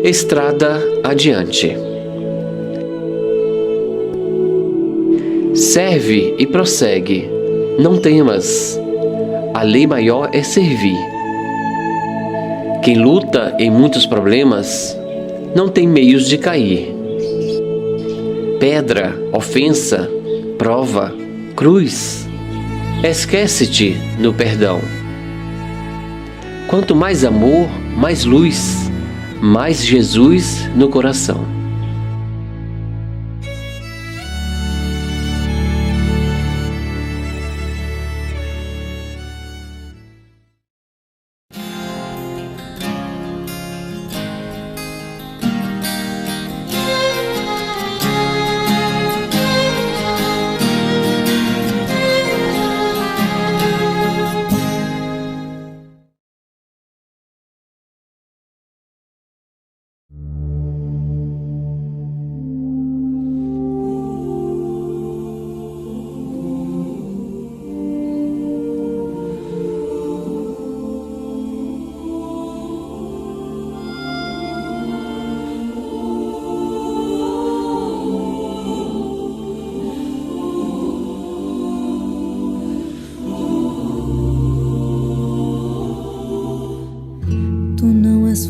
Estrada adiante. Serve e prossegue. Não temas. A lei maior é servir. Quem luta em muitos problemas não tem meios de cair. Pedra, ofensa, prova, cruz. Esquece-te no perdão. Quanto mais amor, mais luz, mais Jesus no coração.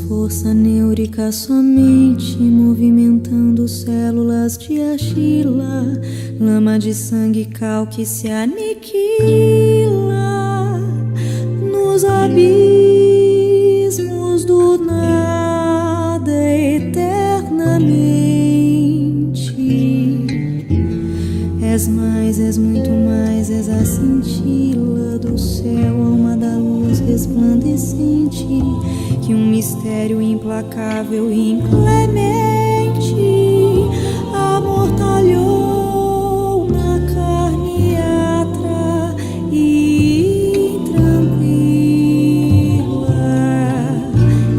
Força neurica somente movimentando células de argila, lama de sangue cal que se aniquila nos abismos do nada eternamente. És mais, és muito mais, és a cintila do céu, alma da luz resplandecente, que um mistério implacável e inclemente amortalhou na carne atra e tranquila.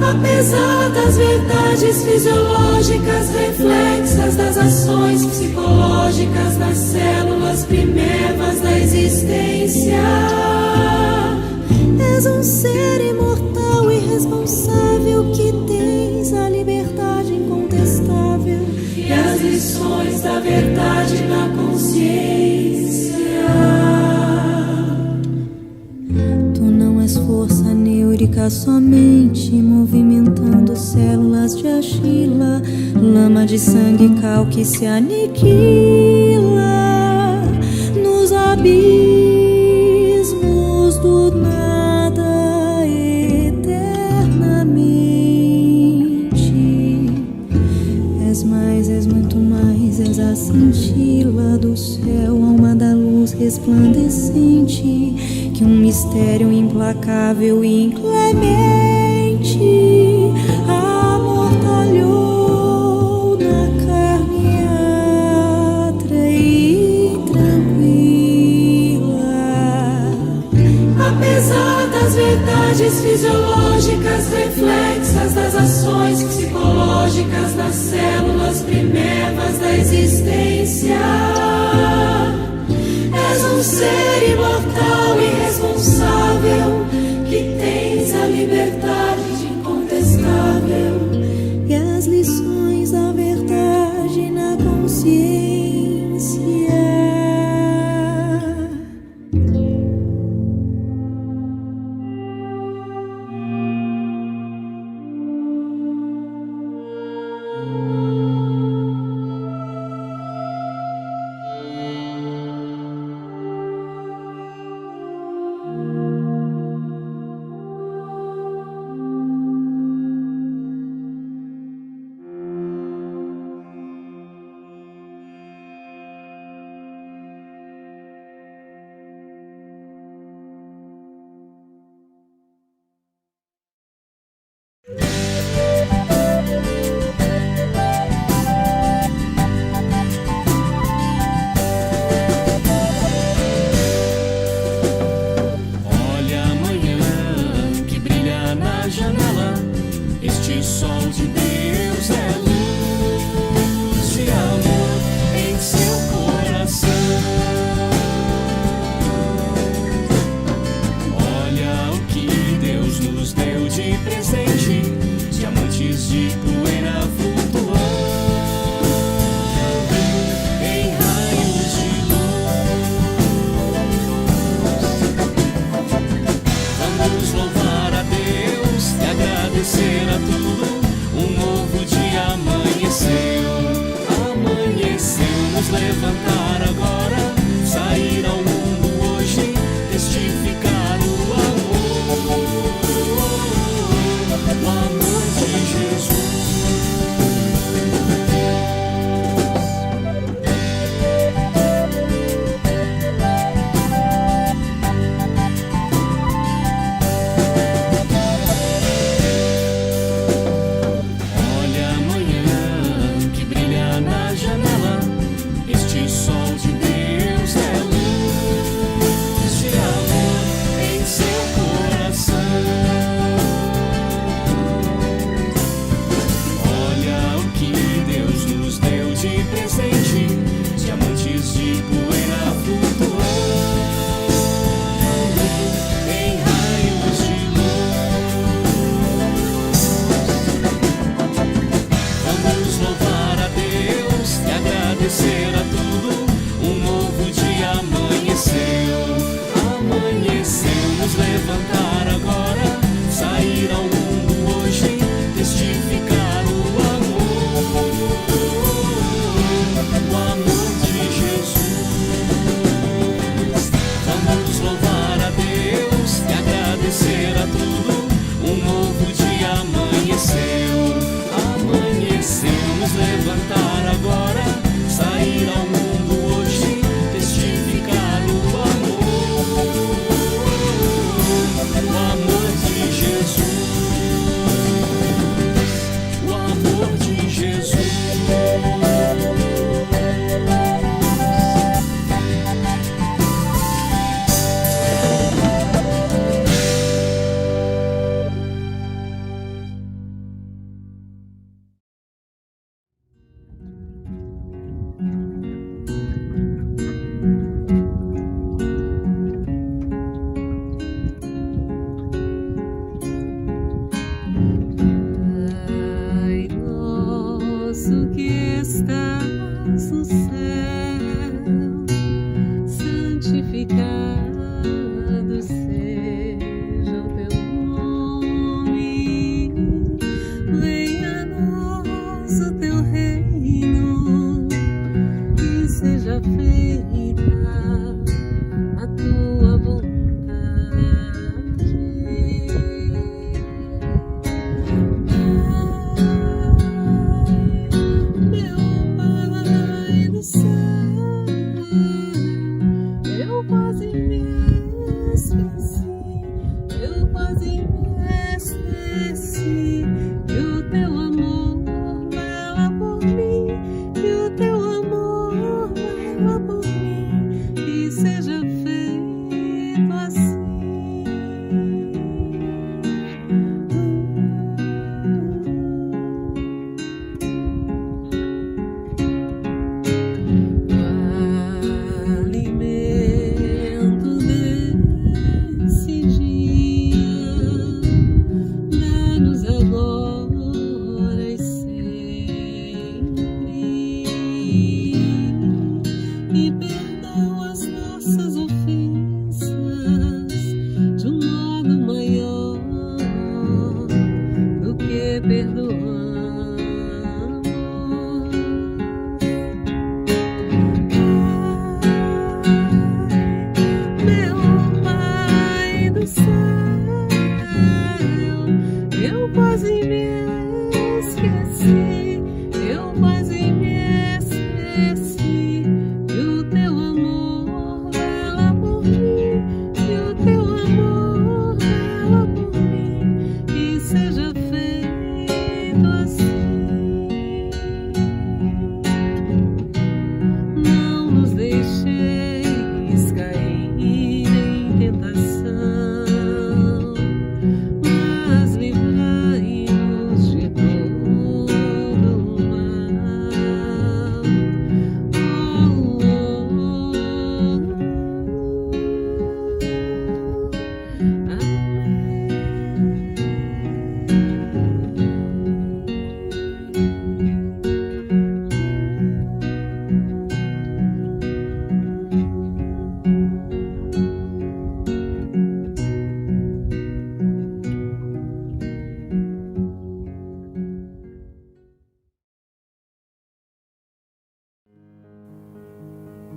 Apesar das verdades fisiológicas reflexas das ações psicológicas nas células primevas da existência, és um ser imortal e responsável que tens a liberdade incontestável e as lições da verdade na consciência. Tu não és força neurica somente movimentando células de argila, lama de sangue cal que se aniquila nos abismos do nada eternamente. És mais, és muito mais, és a cintila do céu, alma da luz resplandecente, que um mistério implacável e inclemente amortalhou na carne atra e tranquila. Apesar das verdades fisiológicas reflexas das ações psicológicas nas células primevas da existência, és um ser imortal e responsável que tens a liberdade incontestável e as lições da verdade na consciência. nos levantar agora, sair ao mundo hoje, testificar o amor de Jesus.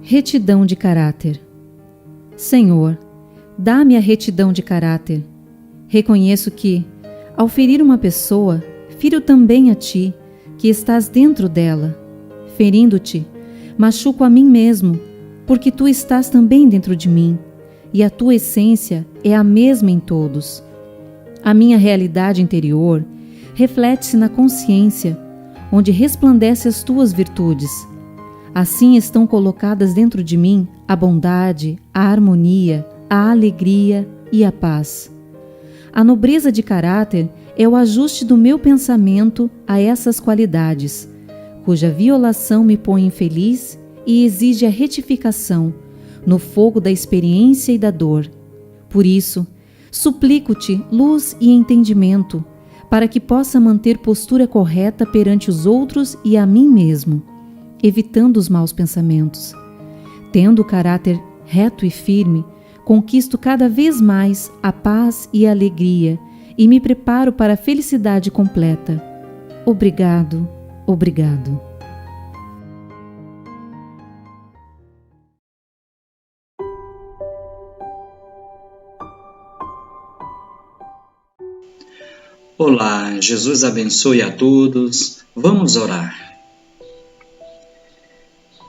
Retidão de caráter. Senhor, dá-me a retidão de caráter. Reconheço que, ao ferir uma pessoa, firo também a ti, que estás dentro dela. Ferindo-te, machuco a mim mesmo, porque tu estás também dentro de mim, e a tua essência é a mesma em todos. A minha realidade interior reflete-se na consciência, onde resplandecem as tuas virtudes. Assim estão colocadas dentro de mim a bondade, a harmonia, a alegria e a paz. A nobreza de caráter é o ajuste do meu pensamento a essas qualidades, cuja violação me põe infeliz e exige a retificação no fogo da experiência e da dor. Por isso, suplico-te luz e entendimento, para que possa manter postura correta perante os outros e a mim mesmo, evitando os maus pensamentos. Tendo o caráter reto e firme, conquisto cada vez mais a paz e a alegria e me preparo para a felicidade completa. Obrigado, obrigado. Olá, Jesus abençoe a todos. Vamos orar.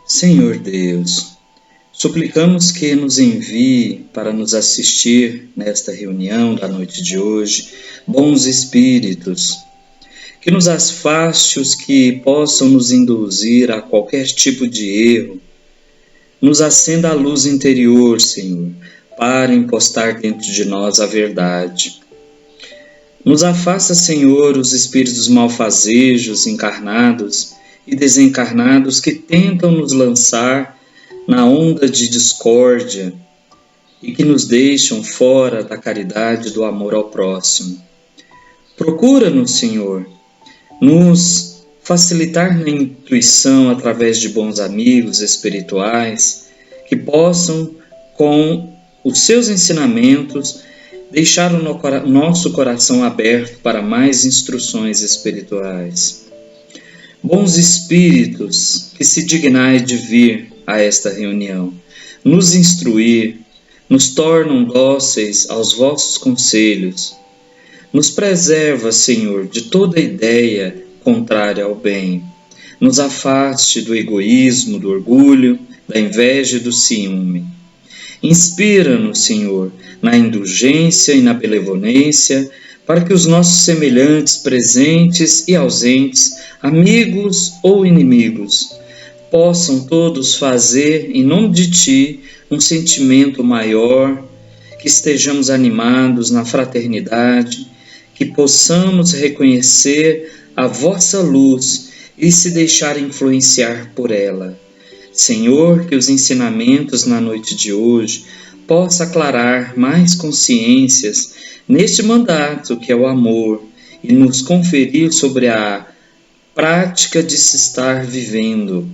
Senhor Deus, suplicamos que nos envie para nos assistir nesta reunião da noite de hoje bons espíritos, que nos afaste os que possam nos induzir a qualquer tipo de erro. Nos acenda a luz interior, Senhor, para impostar dentro de nós a verdade. Nos afasta, Senhor, os espíritos malfazejos, encarnados e desencarnados que tentam nos lançar na onda de discórdia e que nos deixam fora da caridade e do amor ao próximo. Procura-nos, Senhor, nos facilitar na intuição através de bons amigos espirituais que possam, com os seus ensinamentos, deixar o nosso coração aberto para mais instruções espirituais. Bons espíritos, que se dignai de vir a esta reunião, nos instruir, nos tornam dóceis aos vossos conselhos. Nos preserva, Senhor, de toda ideia contrária ao bem. Nos afaste do egoísmo, do orgulho, da inveja e do ciúme. Inspira-nos, Senhor, na indulgência e na benevolência, para que os nossos semelhantes, presentes e ausentes, amigos ou inimigos, possam todos fazer, em nome de Ti, um sentimento maior, que estejamos animados na fraternidade, que possamos reconhecer a vossa luz e se deixar influenciar por ela. Senhor, que os ensinamentos na noite de hoje possa aclarar mais consciências neste mandato que é o amor e nos conferir sobre a prática de se estar vivendo,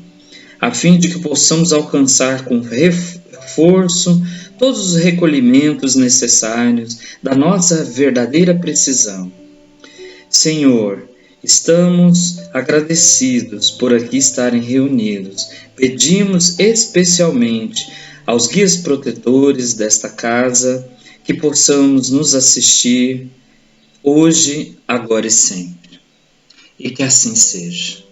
a fim de que possamos alcançar com reforço todos os recolhimentos necessários da nossa verdadeira precisão. Senhor, estamos agradecidos por aqui estarem reunidos. Pedimos especialmente aos guias protetores desta casa que possamos nos assistir hoje, agora e sempre. E que assim seja.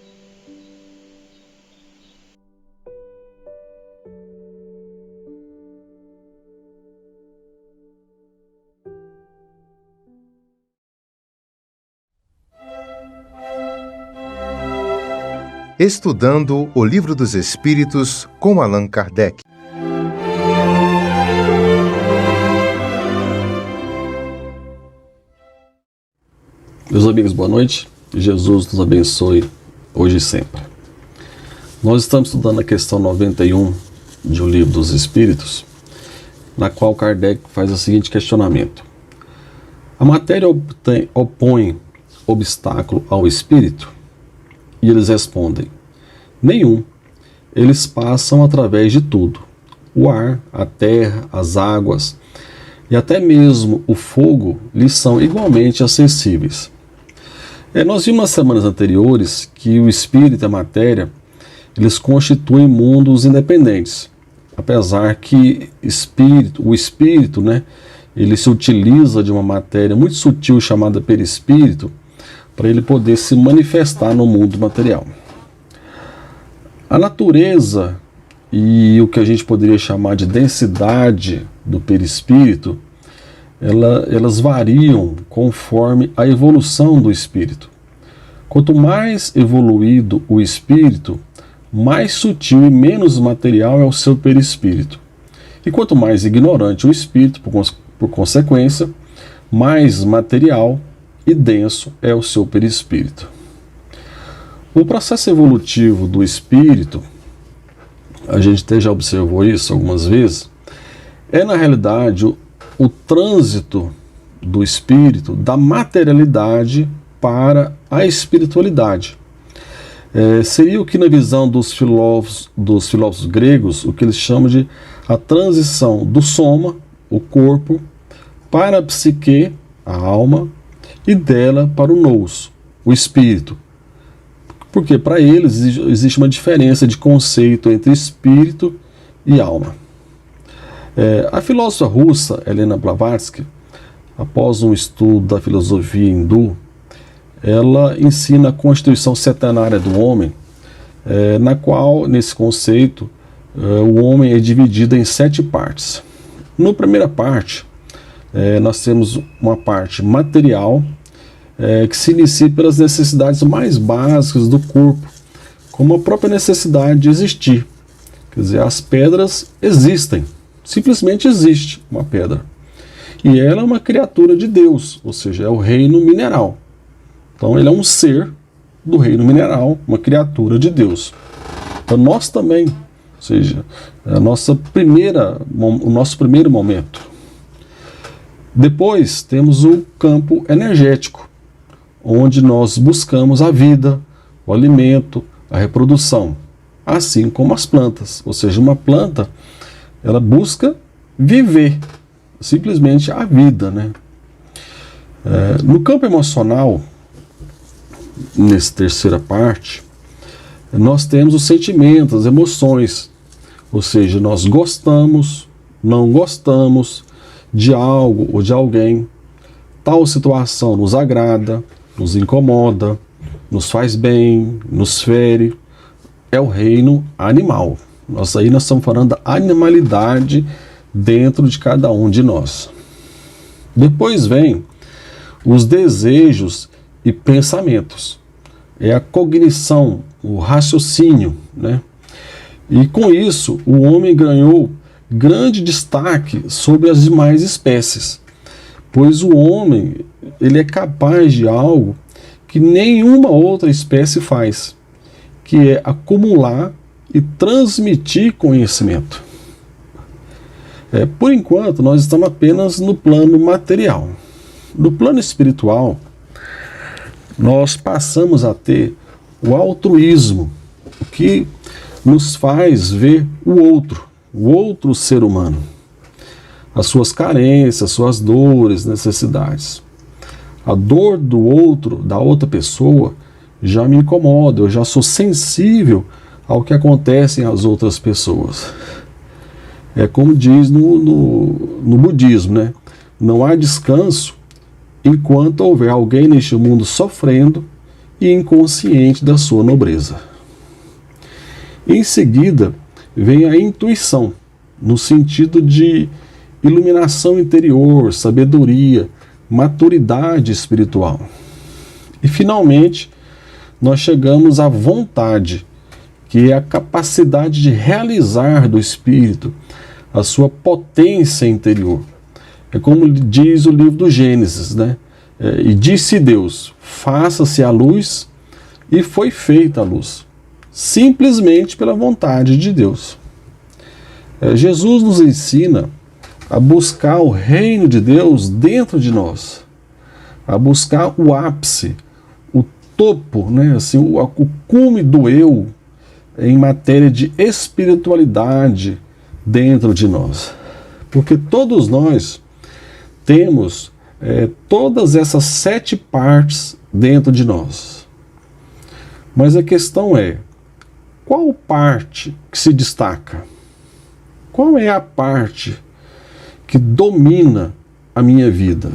Estudando o Livro dos Espíritos com Allan Kardec. Meus amigos, boa noite. Jesus nos abençoe hoje e sempre. Nós estamos estudando a questão 91 de O Livro dos Espíritos, na qual Kardec faz o seguinte questionamento. A matéria opõe obstáculo ao espírito? E eles respondem, nenhum. Eles passam através de tudo. O ar, a terra, as águas e até mesmo o fogo lhes são igualmente acessíveis. Nós vimos nas semanas anteriores que o espírito e a matéria eles constituem mundos independentes. apesar que o espírito, né, ele se utiliza de uma matéria muito sutil chamada perispírito para ele poder se manifestar no mundo material. A natureza e o que a gente poderia chamar de densidade do perispírito, elas variam conforme a evolução do espírito. Quanto mais evoluído o espírito, mais sutil e menos material é o seu perispírito. E quanto mais ignorante o espírito, por consequência, mais material e denso é o seu perispírito. O processo evolutivo do espírito, a gente até já observou isso algumas vezes, é na realidade o trânsito do espírito da materialidade para a espiritualidade. Seria o que na visão dos filósofos gregos, o que eles chamam de a transição do soma, o corpo, para a psique, a alma, e dela para o nous, o espírito. Porque para eles existe uma diferença de conceito entre espírito e alma. A filósofa russa Helena Blavatsky, após um estudo da filosofia hindu, ela ensina a constituição setenária do homem, na qual, nesse conceito, o homem é dividido em 7 partes. Na primeira parte, nós temos uma parte material, que se inicia pelas necessidades mais básicas do corpo, como a própria necessidade de existir. Quer dizer, as pedras existem, simplesmente existe uma pedra. E ela é uma criatura de Deus, ou seja, é o reino mineral. Então ele é um ser do reino mineral, uma criatura de Deus. Então nós também, ou seja, o nosso primeiro momento. Depois temos o campo energético, onde nós buscamos a vida, o alimento, a reprodução, assim como as plantas. Ou seja, uma planta, ela busca viver, simplesmente a vida, né? No campo emocional, nessa terceira parte, nós temos os sentimentos, as emoções, ou seja, nós gostamos, não gostamos de algo ou de alguém, tal situação nos agrada, nos incomoda, nos faz bem, nos fere. É o reino animal. Nós estamos falando da animalidade dentro de cada um de nós. Depois vem os desejos e pensamentos. É a cognição, o raciocínio, né? E com isso, o homem ganhou grande destaque sobre as demais espécies, pois o homem ele é capaz de algo que nenhuma outra espécie faz, que é acumular e transmitir conhecimento. Por enquanto, nós estamos apenas no plano material. No plano espiritual, nós passamos a ter o altruísmo, o que nos faz ver o outro ser humano, as suas carências, suas dores, necessidades. A dor do outro, da outra pessoa, já me incomoda, eu já sou sensível ao que acontece às outras pessoas. É como diz no budismo, né? Não há descanso enquanto houver alguém neste mundo sofrendo e inconsciente da sua nobreza. Em seguida, vem a intuição, no sentido de iluminação interior, sabedoria, maturidade espiritual. E, finalmente, nós chegamos à vontade, que é a capacidade de realizar do espírito a sua potência interior. É como diz o livro do Gênesis, né? E disse Deus, faça-se a luz, e foi feita a luz, simplesmente pela vontade de Deus. Jesus nos ensina a buscar o reino de Deus dentro de nós, a buscar o ápice, o topo, né? Assim, o cume do eu em matéria de espiritualidade dentro de nós. Porque todos nós temos todas essas 7 partes dentro de nós. Mas a questão é, qual parte que se destaca? Qual é a parte que domina a minha vida?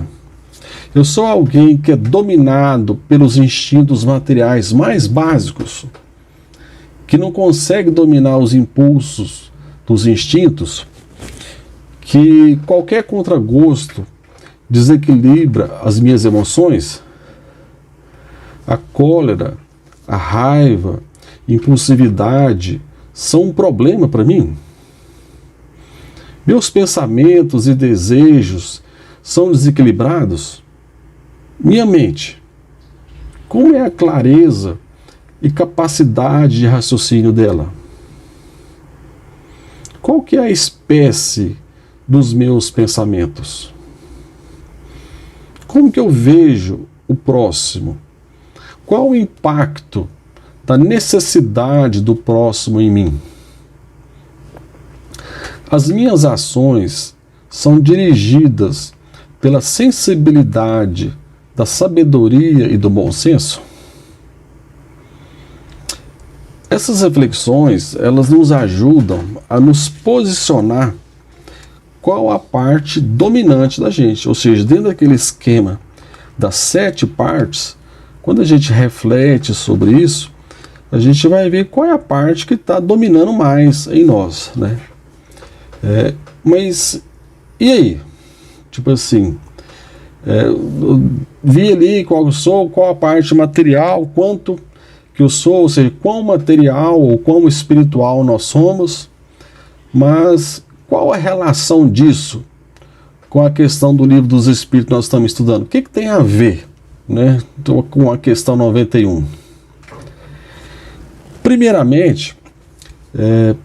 Eu sou alguém que é dominado pelos instintos materiais mais básicos, que não consegue dominar os impulsos dos instintos, que qualquer contragosto desequilibra as minhas emoções? A cólera, a raiva, impulsividade são um problema para mim? Meus pensamentos e desejos são desequilibrados? Minha mente, como é a clareza e capacidade de raciocínio dela? Qual que é a espécie dos meus pensamentos? Como que eu vejo o próximo? Qual o impacto da necessidade do próximo em mim? As minhas ações são dirigidas pela sensibilidade, da sabedoria e do bom senso? Essas reflexões, elas nos ajudam a nos posicionar qual a parte dominante da gente, ou seja, dentro daquele esquema das 7 partes, quando a gente reflete sobre isso, a gente vai ver qual é a parte que está dominando mais em nós, né? Mas, e aí? Tipo assim, vi ali qual eu sou, qual a parte material, quanto que eu sou, ou seja, quão material ou quão espiritual nós somos, mas qual a relação disso com a questão do livro dos Espíritos que nós estamos estudando? O que tem a ver, né, com a questão 91? Primeiramente,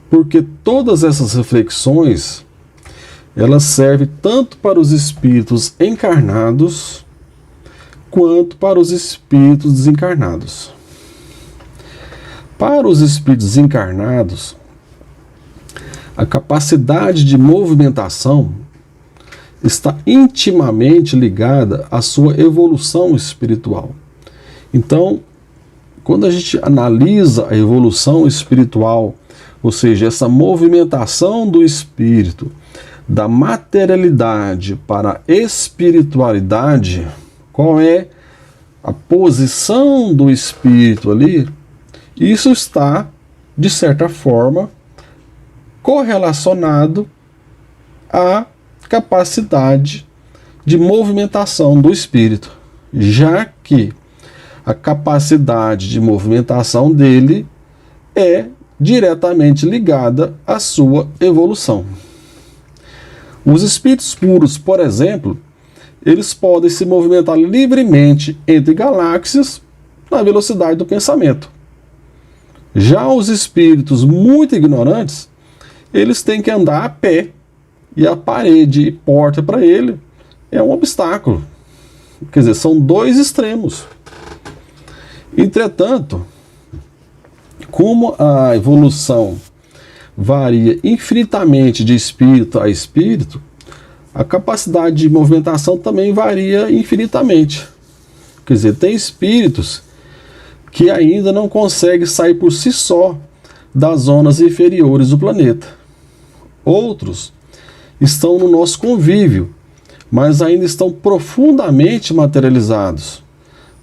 porque todas essas reflexões, elas servem tanto para os espíritos encarnados quanto para os espíritos desencarnados. Para os espíritos encarnados, a capacidade de movimentação está intimamente ligada à sua evolução espiritual. Então, quando a gente analisa a evolução espiritual, ou seja, essa movimentação do espírito, da materialidade para a espiritualidade, qual é a posição do espírito ali? Isso está, de certa forma, correlacionado à capacidade de movimentação do espírito, já que a capacidade de movimentação dele é diretamente ligada à sua evolução. Os espíritos puros, por exemplo, eles podem se movimentar livremente entre galáxias na velocidade do pensamento. Já os espíritos muito ignorantes, eles têm que andar a pé, e a parede e porta para ele é um obstáculo. Quer dizer, são 2 extremos. Entretanto, como a evolução varia infinitamente de espírito a espírito, a capacidade de movimentação também varia infinitamente. Quer dizer, tem espíritos que ainda não conseguem sair por si só das zonas inferiores do planeta. Outros estão no nosso convívio, mas ainda estão profundamente materializados,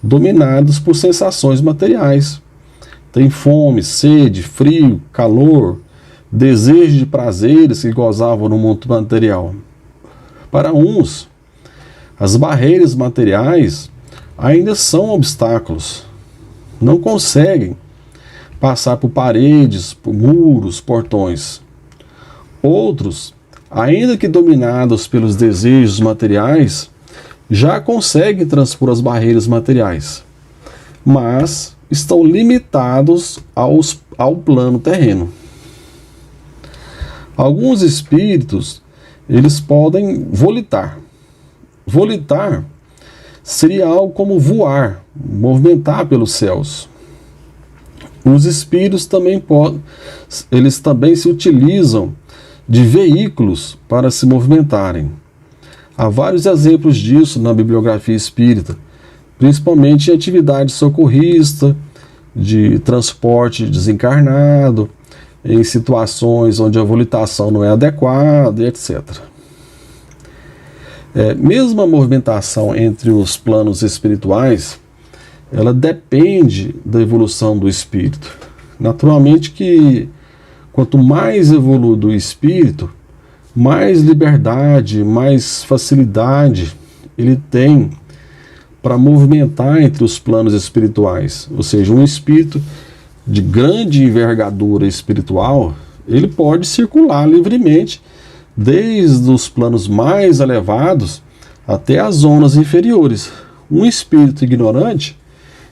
dominados por sensações materiais. Tem fome, sede, frio, calor, desejo de prazeres que gozavam no mundo material. Para uns, as barreiras materiais ainda são obstáculos. Não conseguem passar por paredes, por muros, portões. Outros, ainda que dominados pelos desejos materiais, já conseguem transpor as barreiras materiais, mas estão limitados ao plano terreno. Alguns espíritos, eles podem volitar. Volitar seria algo como voar, movimentar pelos céus. Os espíritos também eles também se utilizam de veículos para se movimentarem. Há vários exemplos disso na bibliografia espírita, principalmente em atividade socorrista, de transporte desencarnado, em situações onde a volitação não é adequada, etc. Mesmo a movimentação entre os planos espirituais, ela depende da evolução do espírito. Naturalmente que quanto mais evolui do espírito, mais liberdade, mais facilidade ele tem para movimentar entre os planos espirituais. Ou seja, um espírito de grande envergadura espiritual, ele pode circular livremente desde os planos mais elevados até as zonas inferiores. Um espírito ignorante,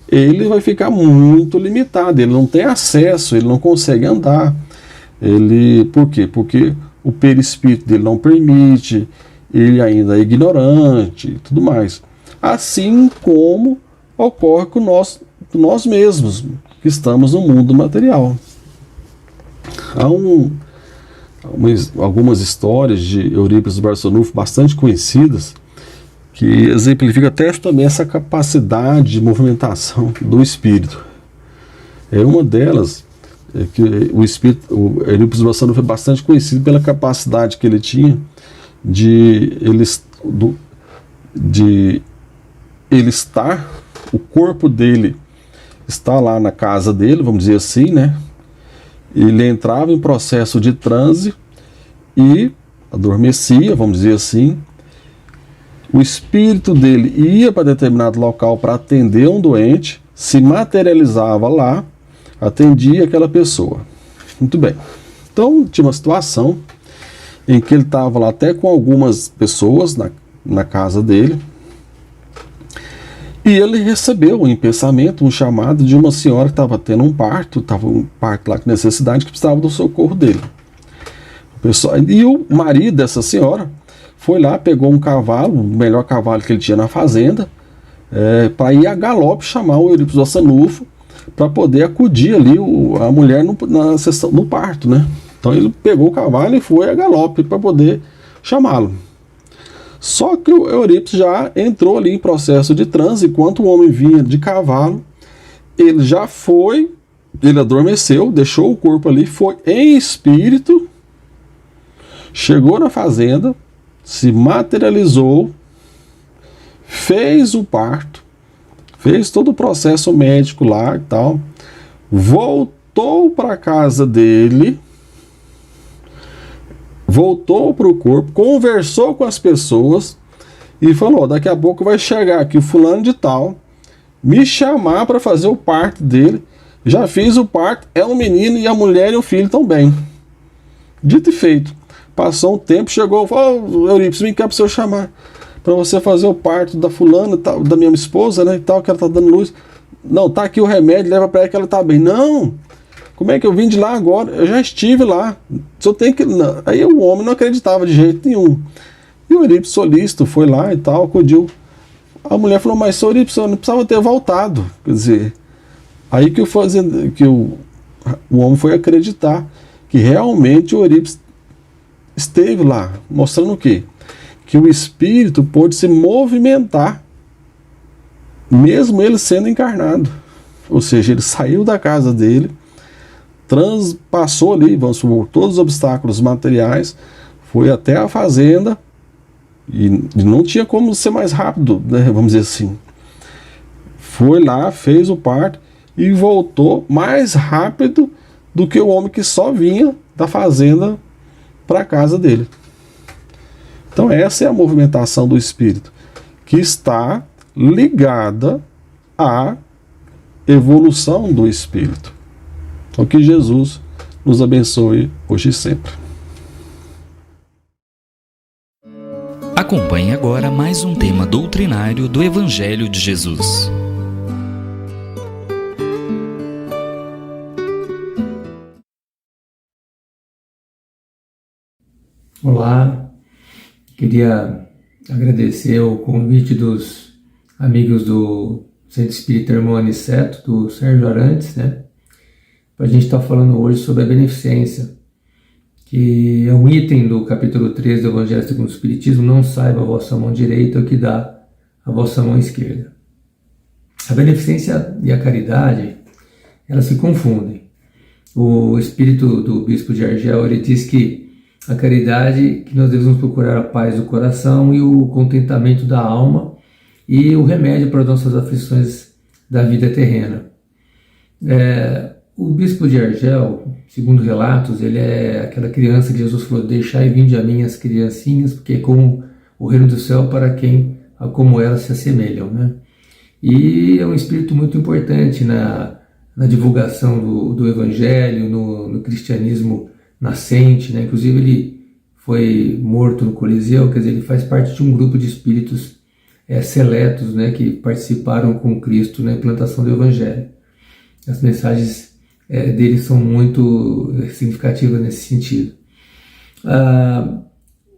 ele vai ficar muito limitado, ele não tem acesso, ele não consegue andar. Por quê? Porque o perispírito dele não permite, ele ainda é ignorante e tudo mais. Assim como ocorre com nós mesmos, que estamos no mundo material. Há algumas histórias de Eurípides Barçanufo bastante conhecidas, que exemplifica até também essa capacidade de movimentação do espírito. Uma delas é que o Eurípides Barçanufo é bastante conhecido pela capacidade que ele tinha de ele estar, o corpo dele está lá na casa dele, vamos dizer assim, né? Ele entrava em processo de transe e adormecia, vamos dizer assim. O espírito dele ia para determinado local para atender um doente, se materializava lá, atendia aquela pessoa. Muito bem. Então, tinha uma situação em que ele estava lá até com algumas pessoas na casa dele, e ele recebeu em pensamento um chamado de uma senhora que estava tendo um parto lá com necessidade, que precisava do socorro dele. E o marido dessa senhora foi lá, pegou um cavalo, o melhor cavalo que ele tinha na fazenda, para ir a galope chamar o Eurípides Barçanufo para poder acudir ali a mulher no parto, né? Então ele pegou o cavalo e foi a galope para poder chamá-lo. Só que o Eurípides já entrou ali em processo de transe, enquanto o homem vinha de cavalo, ele adormeceu, deixou o corpo ali, foi em espírito, chegou na fazenda, se materializou, fez o parto, fez todo o processo médico lá e tal, voltou para a casa dele, voltou para o corpo, conversou com as pessoas e falou: daqui a pouco vai chegar aqui o fulano de tal, me chamar para fazer o parto dele. Já fiz o parto, é um menino e a mulher e o filho estão bem. Dito e feito. Passou um tempo, chegou, falou: Eurípides, vem cá para o senhor chamar, para você fazer o parto da fulana, tal, da minha esposa, né, e tal, que ela está dando luz. Não, tá aqui o remédio, leva para ela que ela está bem. Não! Como é que eu vim de lá agora? Eu já estive lá. Só tem que... Não. Aí o homem não acreditava de jeito nenhum. E o Eurípides solícito foi lá e tal, acudiu. A mulher falou: mas senhor Eurípides, eu não precisava ter voltado. Quer dizer, aí que o homem foi acreditar que realmente o Eurípides esteve lá, mostrando o quê? Que o espírito pôde se movimentar, mesmo ele sendo encarnado. Ou seja, ele saiu da casa dele, transpassou ali, vamos supor, todos os obstáculos materiais, foi até a fazenda e não tinha como ser mais rápido, né, vamos dizer assim. Foi lá, fez o parto e voltou mais rápido do que o homem que só vinha da fazenda para a casa dele. Então essa é a movimentação do espírito, que está ligada à evolução do espírito. Então que Jesus nos abençoe hoje e sempre. Acompanhe agora mais um tema doutrinário do Evangelho de Jesus. Olá, queria agradecer o convite dos amigos do Centro Espírita Irmão Aniceto, do Sérgio Arantes, né? Para a gente estar falando hoje sobre a beneficência, que é um item do capítulo 3 do Evangelho segundo o Espiritismo: não saiba a vossa mão direita o que dá a vossa mão esquerda. A beneficência e a caridade, elas se confundem. o espírito do bispo de Argel, ele diz que a caridade, que nós devemos procurar a paz do coração e o contentamento da alma e o remédio para as nossas aflições da vida terrena. O bispo de Argel, segundo relatos, ele é aquela criança que Jesus falou: deixai vinde a mim as criancinhas, porque é como o reino do céu para quem, como elas se assemelham, né? E é um espírito muito importante na divulgação do evangelho, no cristianismo nascente, né? Inclusive ele foi morto no Coliseu, quer dizer, ele faz parte de um grupo de espíritos seletos, né, que participaram com Cristo na implantação do evangelho. As mensagens dele são muito significativas nesse sentido.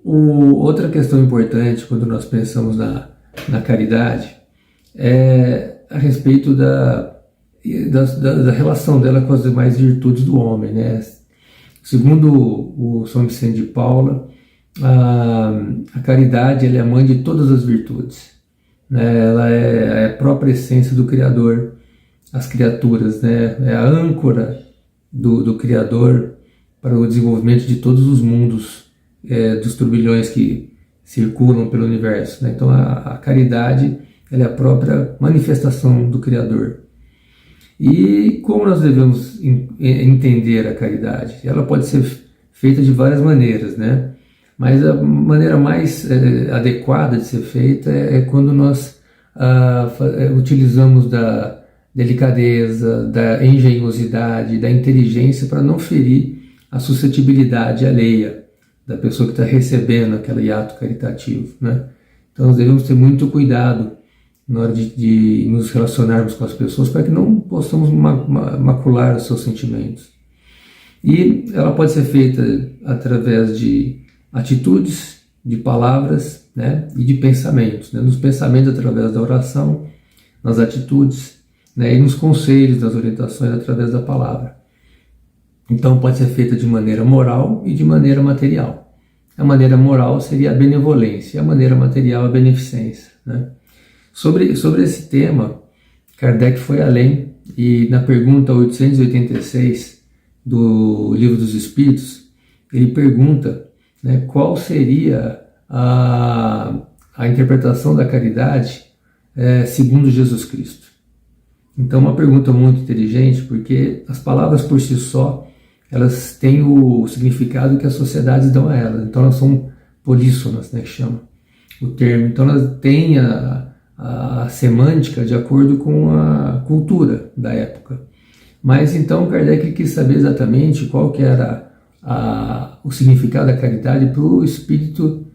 Outra questão importante quando nós pensamos na caridade é a respeito da relação dela com as demais virtudes do homem, né? Segundo o São Vicente de Paula, a caridade ela é a mãe de todas as virtudes, né? Ela é a própria essência do Criador, as criaturas, né? É a âncora do Criador para o desenvolvimento de todos os mundos, dos turbilhões que circulam pelo universo, né? Então a caridade ela é a própria manifestação do Criador. E como nós devemos entender a caridade? Ela pode ser feita de várias maneiras, né? Mas a maneira mais adequada de ser feita é quando nós utilizamos da delicadeza, da engenhosidade, da inteligência para não ferir a suscetibilidade alheia da pessoa que está recebendo aquele ato caritativo, né? Então nós devemos ter muito cuidado na hora de nos relacionarmos com as pessoas para que não possamos macular os seus sentimentos. E ela pode ser feita através de atitudes, de palavras, né, e de pensamentos, né? Nos pensamentos através da oração, nas atitudes, né, e nos conselhos, nas orientações através da palavra. Então pode ser feita de maneira moral e de maneira material. A maneira moral seria a benevolência, e a maneira material a beneficência, né? Sobre esse tema, Kardec foi além e na pergunta 886 do Livro dos Espíritos, ele pergunta, né, qual seria a interpretação da caridade segundo Jesus Cristo. Então, uma pergunta muito inteligente, porque as palavras por si só, elas têm o significado que as sociedades dão a elas. Então, elas são políssonas, né, que chama o termo. Então, elas têm a semântica de acordo com a cultura da época. Mas então Kardec quis saber exatamente qual que era o significado da caridade para o espírito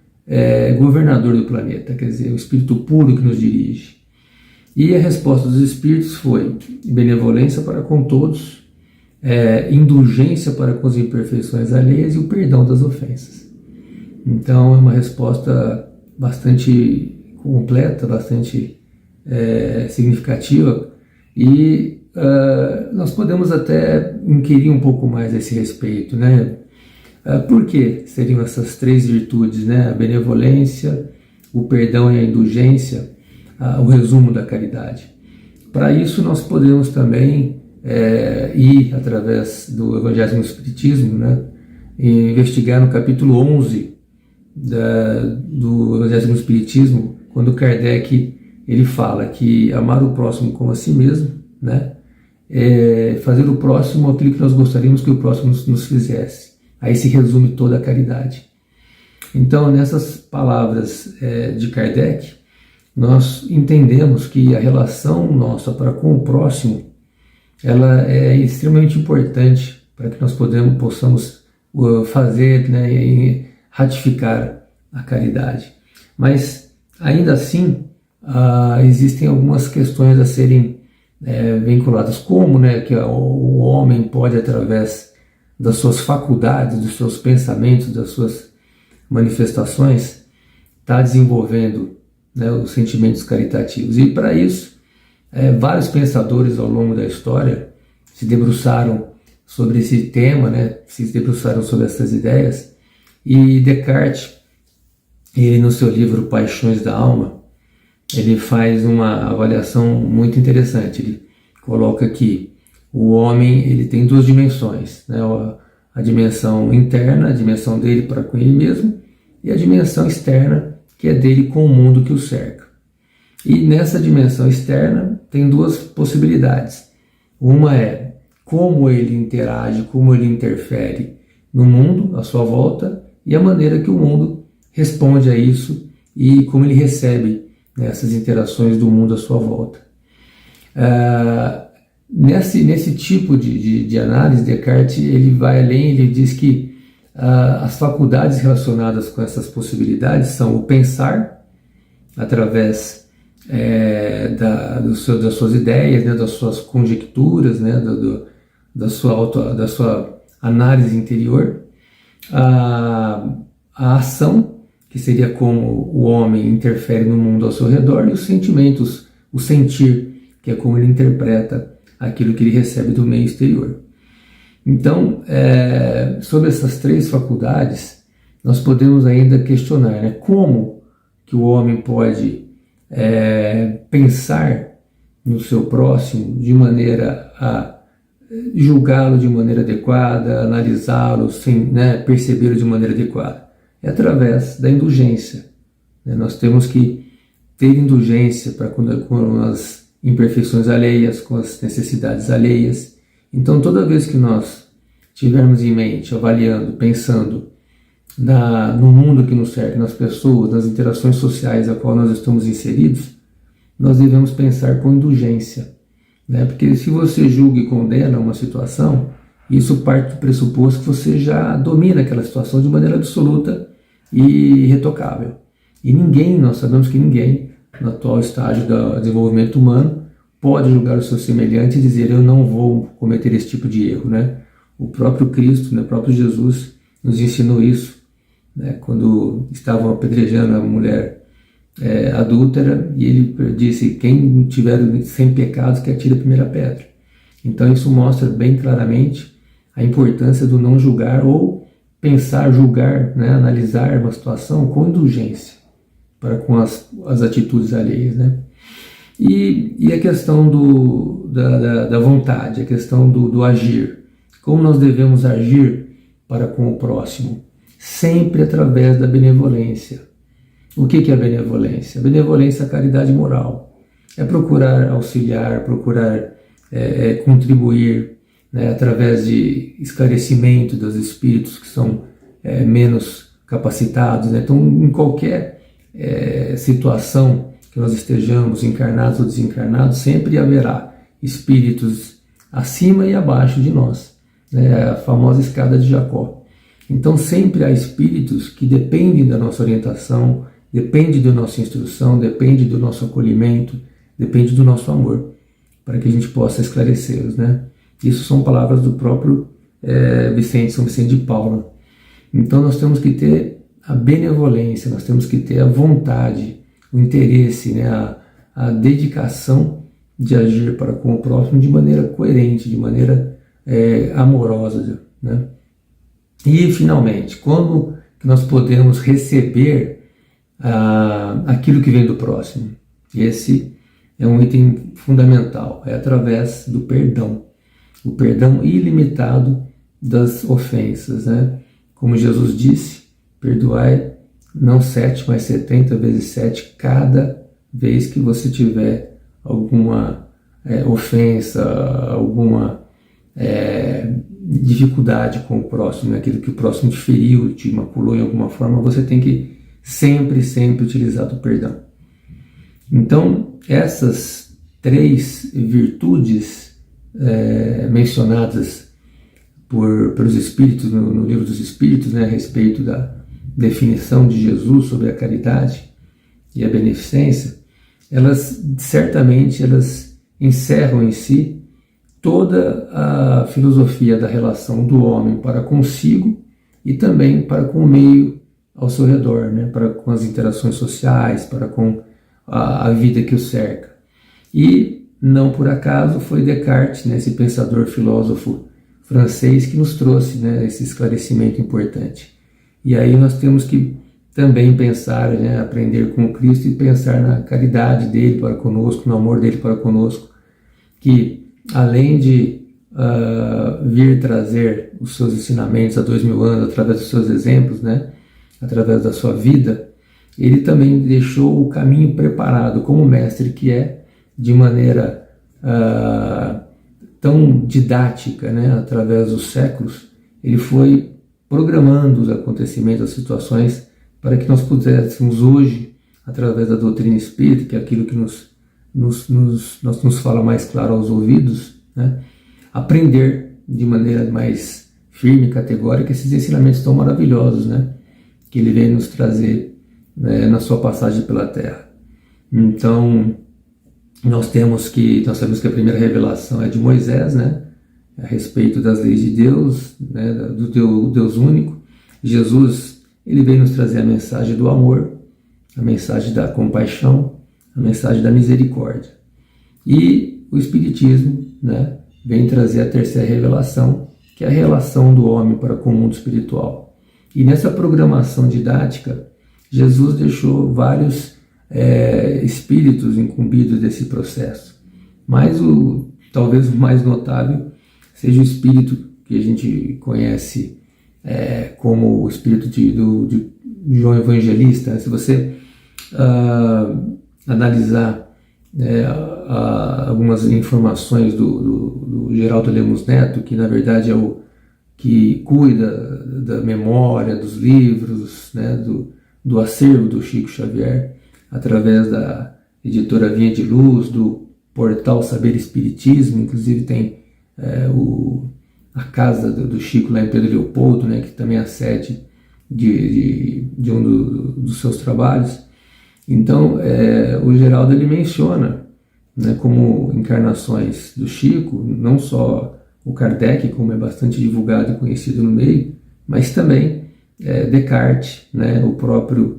governador do planeta, quer dizer, o espírito puro que nos dirige. E a resposta dos espíritos foi benevolência para com todos, indulgência para com as imperfeições alheias e o perdão das ofensas. Então é uma resposta bastante completa, bastante significativa, e nós podemos até inquirir um pouco mais a esse respeito, né? Por que seriam essas três virtudes, né? A benevolência, o perdão e a indulgência, o resumo da caridade. Para isso nós podemos também ir através do Evangelho no Espiritismo, né? E investigar no capítulo 11 do Evangelho no Espiritismo, quando Kardec ele fala que amar o próximo como a si mesmo, né, fazer o próximo aquilo que nós gostaríamos que o próximo nos fizesse. Aí se resume toda a caridade. Então, nessas palavras de Kardec, nós entendemos que a relação nossa para com o próximo, ela é extremamente importante para que nós possamos fazer, né, e ratificar a caridade. Mas ainda assim, existem algumas questões a serem vinculadas, como, né, que o homem pode, através das suas faculdades, dos seus pensamentos, das suas manifestações, estar desenvolvendo, né, os sentimentos caritativos. E para isso, vários pensadores ao longo da história se debruçaram sobre esse tema, né, se debruçaram sobre essas ideias, e Descartes, ele no seu livro Paixões da Alma, ele faz uma avaliação muito interessante. Ele coloca que o homem ele tem duas dimensões, né? A dimensão interna, a dimensão dele para com ele mesmo, e a dimensão externa, que é dele com o mundo que o cerca. E nessa dimensão externa tem duas possibilidades. Uma é como ele interage, como ele interfere no mundo à sua volta, e a maneira que o mundo responde a isso e como ele recebe essas interações do mundo à sua volta. Nesse tipo de análise, Descartes ele vai além, ele diz que as faculdades relacionadas com essas possibilidades são o pensar, através das suas ideias, né, das suas conjecturas, né, da sua análise interior, a ação, que seria como o homem interfere no mundo ao seu redor, e os sentimentos, o sentir, que é como ele interpreta aquilo que ele recebe do meio exterior. Então, sobre essas três faculdades, nós podemos ainda questionar, né, como que o homem pode pensar no seu próximo de maneira a julgá-lo de maneira adequada, analisá-lo, percebê-lo de maneira adequada. É através da indulgência. Né? Nós temos que ter indulgência para com as imperfeições alheias, com as necessidades alheias. Então, toda vez que nós tivermos em mente, avaliando, pensando no mundo que nos cerca, nas pessoas, nas interações sociais a qual nós estamos inseridos, nós devemos pensar com indulgência. Né? Porque se você julga e condena uma situação, isso parte do pressuposto que você já domina aquela situação de maneira absoluta e irretocável. E nós sabemos que ninguém, no atual estágio do desenvolvimento humano, pode julgar o seu semelhante e dizer: eu não vou cometer esse tipo de erro. Né? O próprio Cristo, né, o próprio Jesus nos ensinou isso, né, quando estavam apedrejando a mulher adúltera, e ele disse: quem tiver sem pecados que atire a primeira pedra. Então isso mostra bem claramente a importância do não julgar, ou pensar, julgar, né, analisar uma situação com indulgência para com as atitudes alheias. Né? E a questão da vontade, a questão do agir. Como nós devemos agir para com o próximo? Sempre através da benevolência. O que é a benevolência? A benevolência é a caridade moral. É procurar auxiliar, procurar contribuir, né, através de esclarecimento dos espíritos que são menos capacitados. Né? Então, em qualquer situação que nós estejamos, encarnados ou desencarnados, sempre haverá espíritos acima e abaixo de nós. Né? A famosa escada de Jacó. Então sempre há espíritos que dependem da nossa orientação, dependem da nossa instrução, dependem do nosso acolhimento, dependem do nosso amor, para que a gente possa esclarecê-los. Né? Isso são palavras do próprio São Vicente de Paula. Então nós temos que ter a benevolência, nós temos que ter a vontade, o interesse, né? a dedicação de agir para com o próximo de maneira coerente, de maneira amorosa. Né? E, finalmente, como que nós podemos receber aquilo que vem do próximo? Esse é um item fundamental, é através do perdão. O perdão ilimitado das ofensas. Né? Como Jesus disse, perdoai não 7, mas 70 vezes 7 cada vez que você tiver alguma ofensa, alguma dificuldade com o próximo, né? Aquilo que o próximo te feriu, te maculou em alguma forma, você tem que sempre utilizar o perdão. Então, essas três virtudes mencionadas pelos Espíritos, no Livro dos Espíritos, né, a respeito da definição de Jesus sobre a caridade e a beneficência, certamente encerram em si toda a filosofia da relação do homem para consigo e também para com o meio ao seu redor, né? Para com as interações sociais, para com a vida que o cerca. E não por acaso foi Descartes, né, esse pensador filósofo francês, que nos trouxe, né, esse esclarecimento importante. E aí nós temos que também pensar, né, aprender com Cristo e pensar na caridade dele para conosco, no amor dele para conosco, que além de vir trazer os seus ensinamentos há 2000 anos através dos seus exemplos, né? Através da sua vida, ele também deixou o caminho preparado como mestre que é, de maneira tão didática, né? Através dos séculos, ele foi programando os acontecimentos, as situações, para que nós pudéssemos hoje, através da doutrina espírita, que é aquilo que nos fala mais claro aos ouvidos, né? Aprender de maneira mais firme e categórica esses ensinamentos tão maravilhosos, né? Que ele veio nos trazer, né, na sua passagem pela Terra. Então, nós sabemos que a primeira revelação é de Moisés, né? A respeito das leis de Deus, né? Do Deus único. Jesus, ele veio nos trazer a mensagem do amor, a mensagem da compaixão, a mensagem da misericórdia. E o Espiritismo, né, vem trazer a terceira revelação, que é a relação do homem para com o mundo espiritual. E nessa programação didática, Jesus deixou vários espíritos incumbidos desse processo. Mas talvez o mais notável seja o espírito que a gente conhece como o espírito de João Evangelista. Se você analisar algumas informações do Geraldo Lemos Neto, que na verdade é o que cuida da memória, dos livros, né, do acervo do Chico Xavier, através da editora Vinha de Luz, do portal Saber Espiritismo, inclusive tem a casa do Chico lá em Pedro Leopoldo, né, que também é a sede de um dos seus trabalhos. Então, o Geraldo ele menciona, né, como encarnações do Chico, não só o Kardec, como é bastante divulgado e conhecido no meio, mas também Descartes, né, o próprio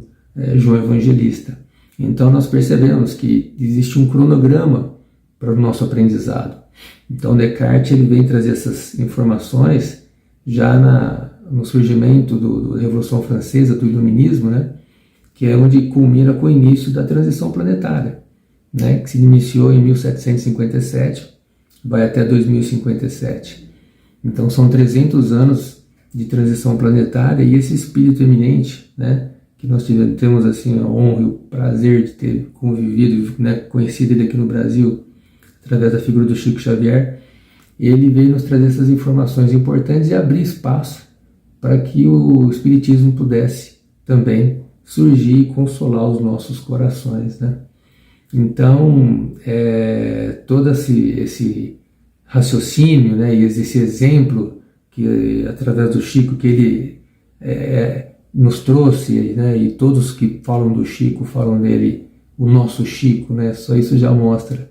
João Evangelista. Então, nós percebemos que existe um cronograma para o nosso aprendizado. Então, Descartes ele vem trazer essas informações já no surgimento da Revolução Francesa, do Iluminismo, né, que é onde culmina com o início da transição planetária, né, que se iniciou em 1757, vai até 2057. Então são 300 anos de transição planetária, e esse espírito eminente, né, que nós temos assim, a honra e o prazer de ter convivido, né, conhecido ele aqui no Brasil, através da figura do Chico Xavier, ele veio nos trazer essas informações importantes e abrir espaço para que o Espiritismo pudesse também surgir e consolar os nossos corações, né? Então, todo esse raciocínio, né, e esse exemplo que através do Chico que ele nos trouxe, né, e todos que falam do Chico falam dele, o nosso Chico, né? Só isso já mostra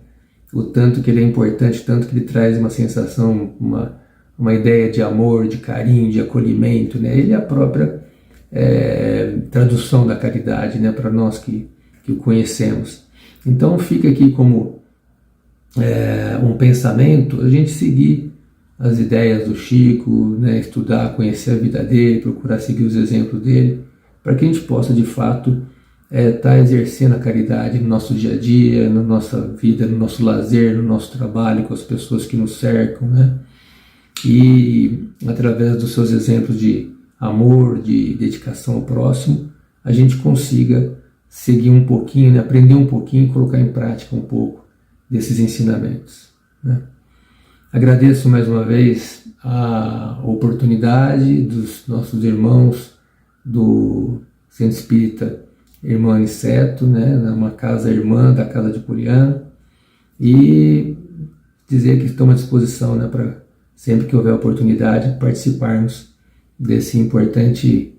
o tanto que ele é importante, tanto que ele traz uma sensação, uma ideia de amor, de carinho, de acolhimento, né? Ele é a própria tradução da caridade, né, para nós que o conhecemos. Então fica aqui como um pensamento a gente seguir as ideias do Chico, né, estudar, conhecer a vida dele, procurar seguir os exemplos dele, para que a gente possa de fato estar exercendo a caridade no nosso dia a dia, na nossa vida, no nosso lazer, no nosso trabalho, com as pessoas que nos cercam, né? E através dos seus exemplos de amor, de dedicação ao próximo, a gente consiga seguir um pouquinho, né, aprender um pouquinho e colocar em prática um pouco desses ensinamentos, né? Agradeço mais uma vez a oportunidade dos nossos irmãos do Centro Espírita Irmã Aniceto, né, uma casa irmã da Casa de Poliana, e dizer que estamos à disposição, né, para sempre que houver oportunidade participarmos desse importante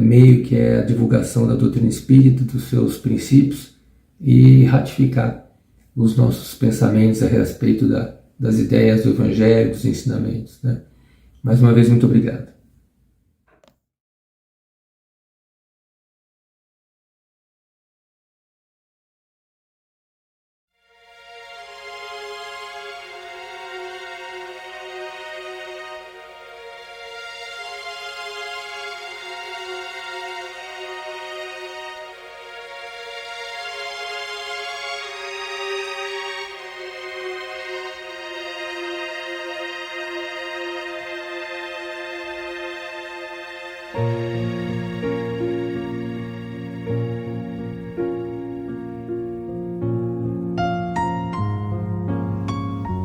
meio que é a divulgação da doutrina espírita, dos seus princípios, e ratificar os nossos pensamentos a respeito das ideias do Evangelho, dos ensinamentos, né? Mais uma vez, muito obrigado.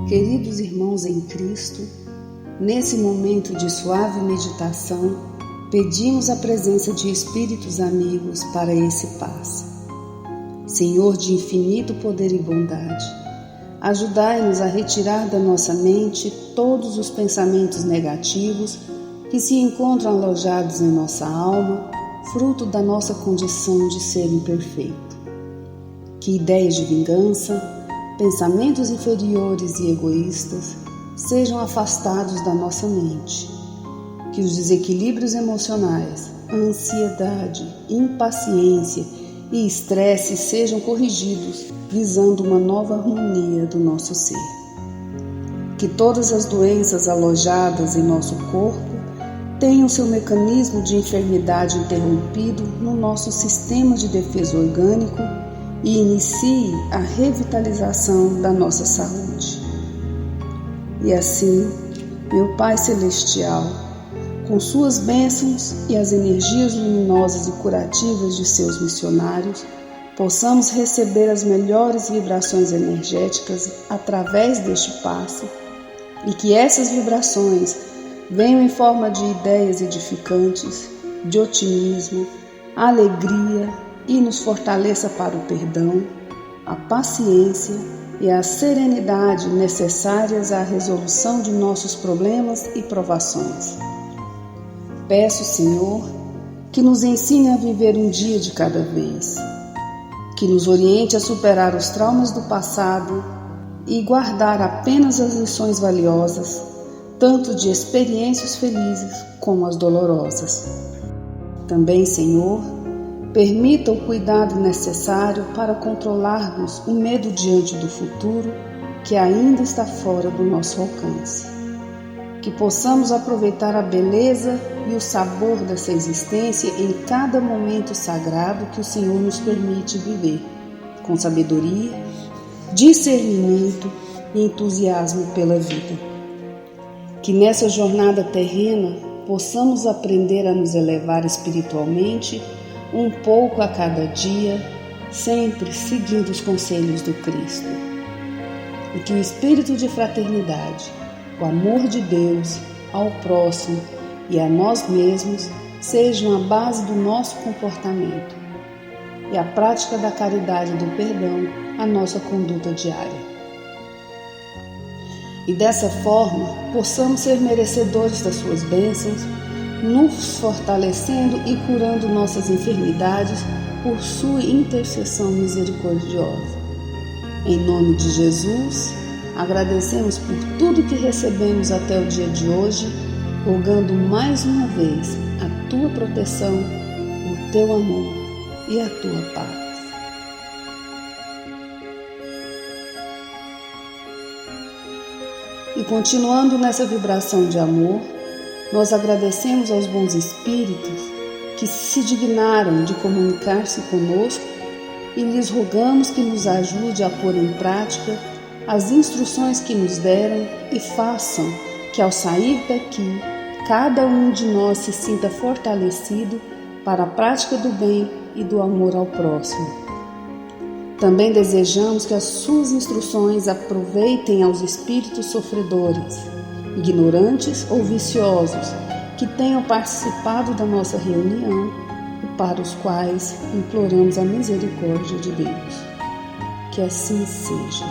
Queridos irmãos em Cristo, nesse momento de suave meditação, pedimos a presença de espíritos amigos para esse passe. Senhor de infinito poder e bondade, ajudai-nos a retirar da nossa mente todos os pensamentos negativos que se encontram alojados em nossa alma, fruto da nossa condição de ser imperfeito. Que ideias de vingança, pensamentos inferiores e egoístas sejam afastados da nossa mente. Que os desequilíbrios emocionais, ansiedade, impaciência e estresse sejam corrigidos, visando uma nova harmonia do nosso ser. Que todas as doenças alojadas em nosso corpo tenham seu mecanismo de enfermidade interrompido no nosso sistema de defesa orgânico e inicie a revitalização da nossa saúde. E assim, meu Pai Celestial, com suas bênçãos e as energias luminosas e curativas de seus missionários, possamos receber as melhores vibrações energéticas através deste passe e que essas vibrações venham em forma de ideias edificantes, de otimismo, alegria e nos fortaleça para o perdão, a paciência e a serenidade necessárias à resolução de nossos problemas e provações. Peço, Senhor, que nos ensine a viver um dia de cada vez, que nos oriente a superar os traumas do passado e guardar apenas as lições valiosas, tanto de experiências felizes como as dolorosas. Também, Senhor, permita o cuidado necessário para controlarmos o medo diante do futuro que ainda está fora do nosso alcance. Que possamos aproveitar a beleza e o sabor dessa existência em cada momento sagrado que o Senhor nos permite viver, com sabedoria, discernimento e entusiasmo pela vida. Que nessa jornada terrena possamos aprender a nos elevar espiritualmente um pouco a cada dia, sempre seguindo os conselhos do Cristo. E que o espírito de fraternidade, o amor de Deus ao próximo e a nós mesmos sejam a base do nosso comportamento e a prática da caridade e do perdão a nossa conduta diária. E dessa forma possamos ser merecedores das suas bênçãos, nos fortalecendo e curando nossas enfermidades por sua intercessão misericordiosa. Em nome de Jesus, agradecemos por tudo que recebemos até o dia de hoje, rogando mais uma vez a tua proteção, o teu amor e a tua paz. E continuando nessa vibração de amor, nós agradecemos aos bons espíritos que se dignaram de comunicar-se conosco e lhes rogamos que nos ajude a pôr em prática as instruções que nos deram e façam que ao sair daqui, cada um de nós se sinta fortalecido para a prática do bem e do amor ao próximo. Também desejamos que as suas instruções aproveitem aos espíritos sofredores, ignorantes ou viciosos, que tenham participado da nossa reunião e para os quais imploramos a misericórdia de Deus. Que assim seja.